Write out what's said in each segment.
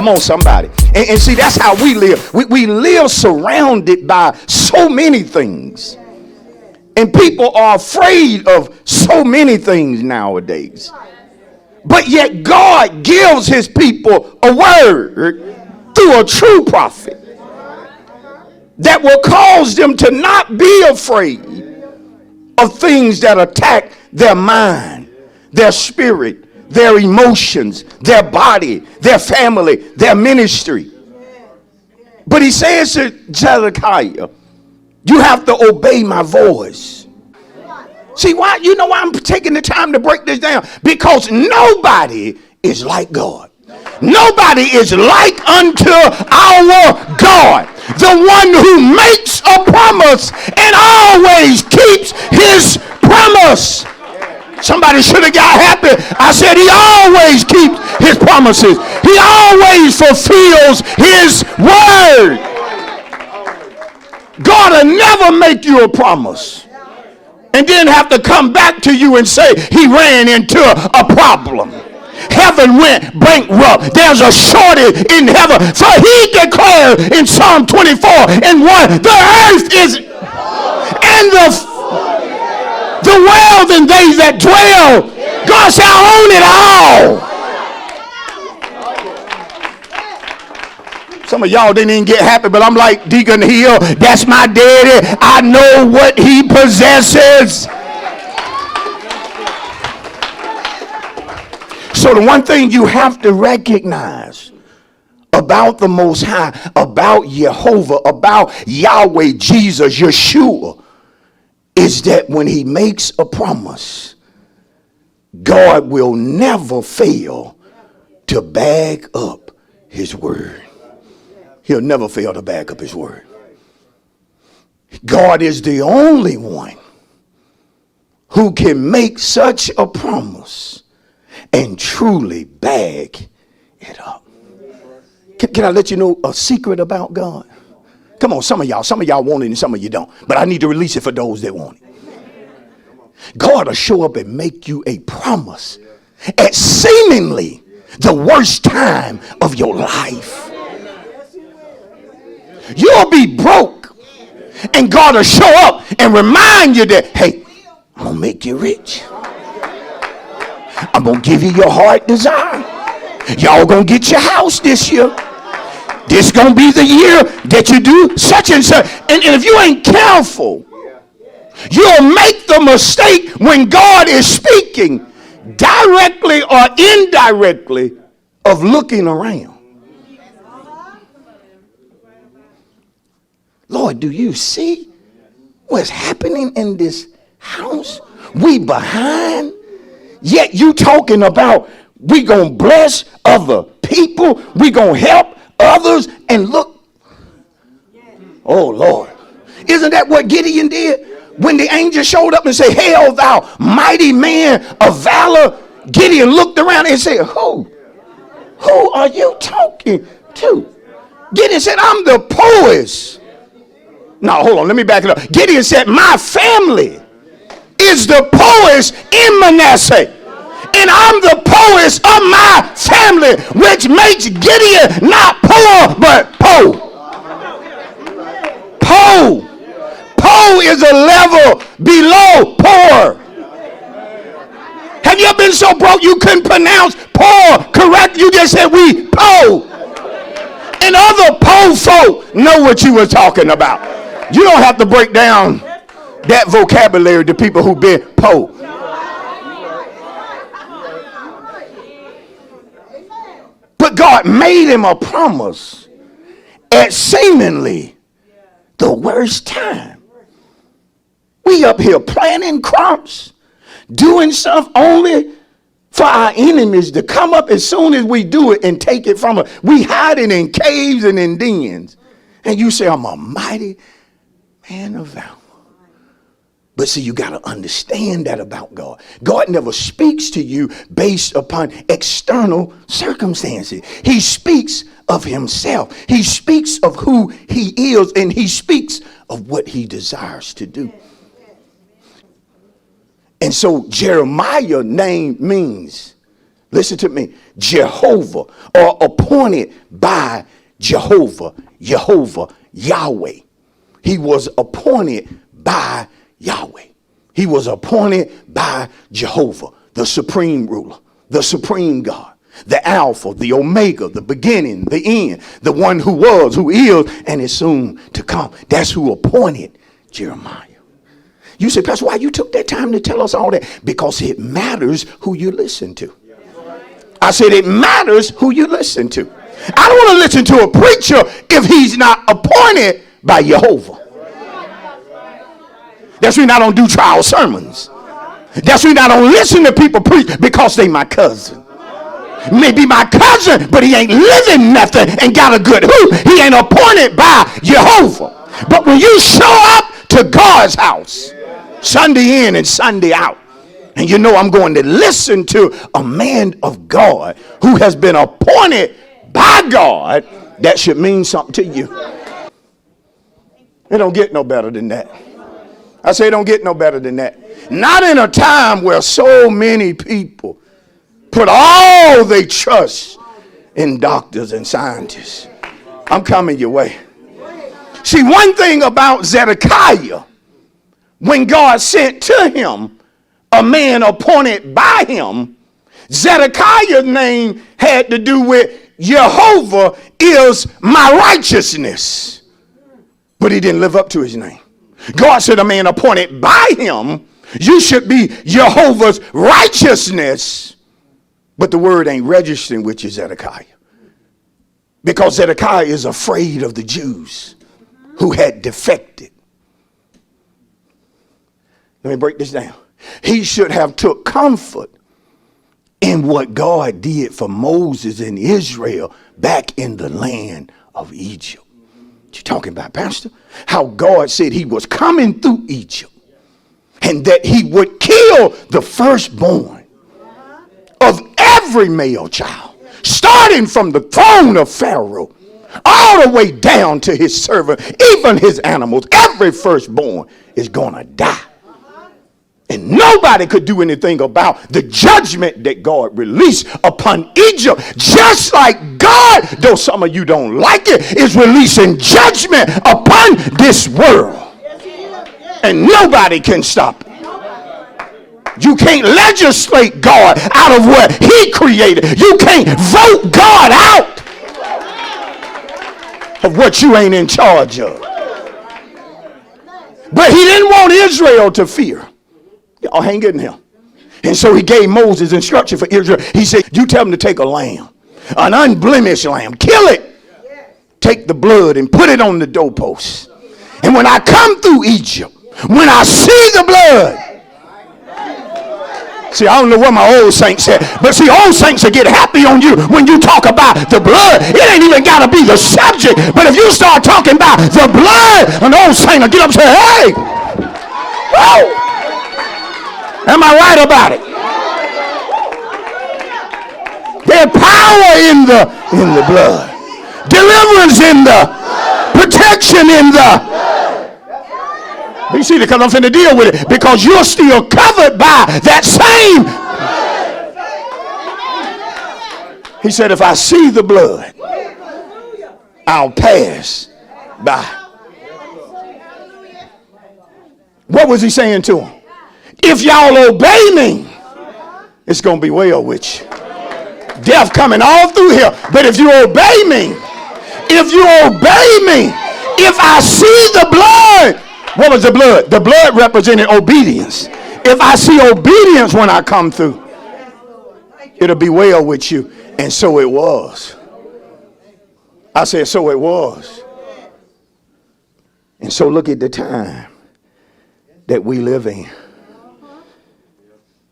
Come on, somebody. And see, that's how we live. We live surrounded by so many things. And people are afraid of so many things nowadays. But yet God gives his people a word through a true prophet that will cause them to not be afraid of things that attack their mind, their spirit, their emotions, their body, their family, their ministry. But he says to Zedekiah, you have to obey my voice. See why? You know why I'm taking the time to break this down? Because nobody is like God. Nobody is like unto our God, the one who makes a promise and always keeps his promise. Somebody should have got happy. I said he always keeps his promises. He always fulfills his word. God will never make you a promise and then have to come back to you and say he ran into a problem. Heaven went bankrupt. There's a shortage in heaven. So he declared in Psalm 24 and 1, the earth is and the world and they that dwell. God shall own it all. Some of y'all didn't even get happy, but I'm like Deacon Hill. That's my daddy. I know what he possesses. So the one thing you have to recognize about the Most High, about Jehovah, about Yahweh, Jesus, Yeshua, is that when he makes a promise, God will never fail to back up his word. He'll never fail to back up his word. God is the only one who can make such a promise and truly bag it up. Can I let you know a secret about God? Come on, some of y'all want it and some of you don't. But I need to release it for those that want it. God will show up and make you a promise at seemingly the worst time of your life. You'll be broke and God will show up and remind you that, hey, I'm going to make you rich. I'm going to give you your heart desire. Y'all going to get your house this year. This going to be the year that you do such and such. And if you ain't careful, you'll make the mistake when God is speaking directly or indirectly of looking around. Lord, do you see what's happening in this house? We behind. Yet you talking about we gonna bless other people, we gonna help others, and look, oh Lord, isn't that what Gideon did when the angel showed up and said, hail thou mighty man of valor? Gideon looked around and said, who are you talking to? Gideon said, I'm the poorest. No, hold on, let me back it up. Gideon said, my family is the poorest in Manasseh, and I'm the poorest of my family, which makes Gideon not poor but po. Po is a level below poor. Have you ever been so broke you couldn't pronounce poor correct? You just said we po. And other po folk know what you were talking about. You don't have to break down that vocabulary to people who've been po. But God made him a promise at seemingly the worst time. We up here planting crops, doing stuff only for our enemies to come up as soon as we do it and take it from us. We hiding in caves and in dens. And you say, I'm a mighty man of valor. But see, you got to understand that about God. God never speaks to you based upon external circumstances. He speaks of himself. He speaks of who he is, and he speaks of what he desires to do. And so Jeremiah's name means Listen to me. Jehovah, or appointed by Jehovah, Yahweh. He was appointed by Yahweh. He was appointed by Jehovah, the supreme ruler, the supreme God, the Alpha, the Omega, the beginning, the end, the one who was, who is, and is soon to come. That's who appointed Jeremiah. You say, Pastor, why you took that time to tell us all that? Because it matters who you listen to. I said it matters who you listen to. I don't want to listen to a preacher if he's not appointed by Jehovah. That's when I don't do trial sermons. That's when I don't listen to people preach because they my cousin. Maybe my cousin, but he ain't living nothing and got a good hoop. He ain't appointed by Jehovah. But when you show up to God's house, Sunday in and Sunday out, and you know I'm going to listen to a man of God who has been appointed by God, that should mean something to you. It don't get no better than that. I say it don't get no better than that. Not in a time where so many people put all they trust in doctors and scientists. I'm coming your way. See, one thing about Zedekiah, when God sent to him a man appointed by him, Zedekiah's name had to do with Jehovah is my righteousness. But he didn't live up to his name. God said a man appointed by him, you should be Jehovah's righteousness. But the word ain't registering with you, Zedekiah. Because Zedekiah is afraid of the Jews who had defected. Let me break this down. He should have took comfort in what God did for Moses and Israel back in the land of Egypt. What you talking about, Pastor? How God said he was coming through Egypt and that he would kill the firstborn of every male child, starting from the throne of Pharaoh all the way down to his servant, even his animals. Every firstborn is gonna die. And nobody could do anything about the judgment that God released upon Egypt. Just like God, though some of you don't like it, is releasing judgment upon this world. And nobody can stop it. You can't legislate God out of what he created. You can't vote God out of what you ain't in charge of. But he didn't want Israel to fear. Y'all ain't getting him. And so he gave Moses instruction for Israel. He said, you tell them to take a lamb, an unblemished lamb, kill it, take the blood and put it on the doorpost. And when I come through Egypt, when I see the blood, see, I don't know what my old saints said, but see, old saints will get happy on you when you talk about the blood. It ain't even got to be the subject, but if you start talking about the blood, an old saint will get up and say, hey, whoa. Am I right about it? There's power in the blood. Deliverance in the protection in the. But you see, because I'm finna deal with it, because you're still covered by that same. He said, if I see the blood, I'll pass by. What was he saying to him? If y'all obey me, it's going to be well with you. Death coming all through here. But if you obey me, if I see the blood, what was the blood? The blood represented obedience. If I see obedience when I come through, it'll be well with you. And so it was. I said, so it was. And so look at the time that we live in.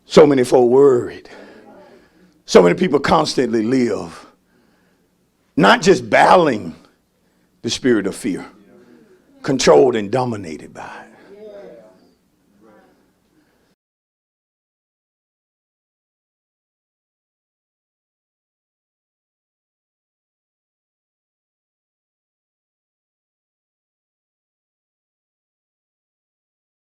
So many folk worried. So many people constantly live not just battling the spirit of fear, controlled and dominated by it.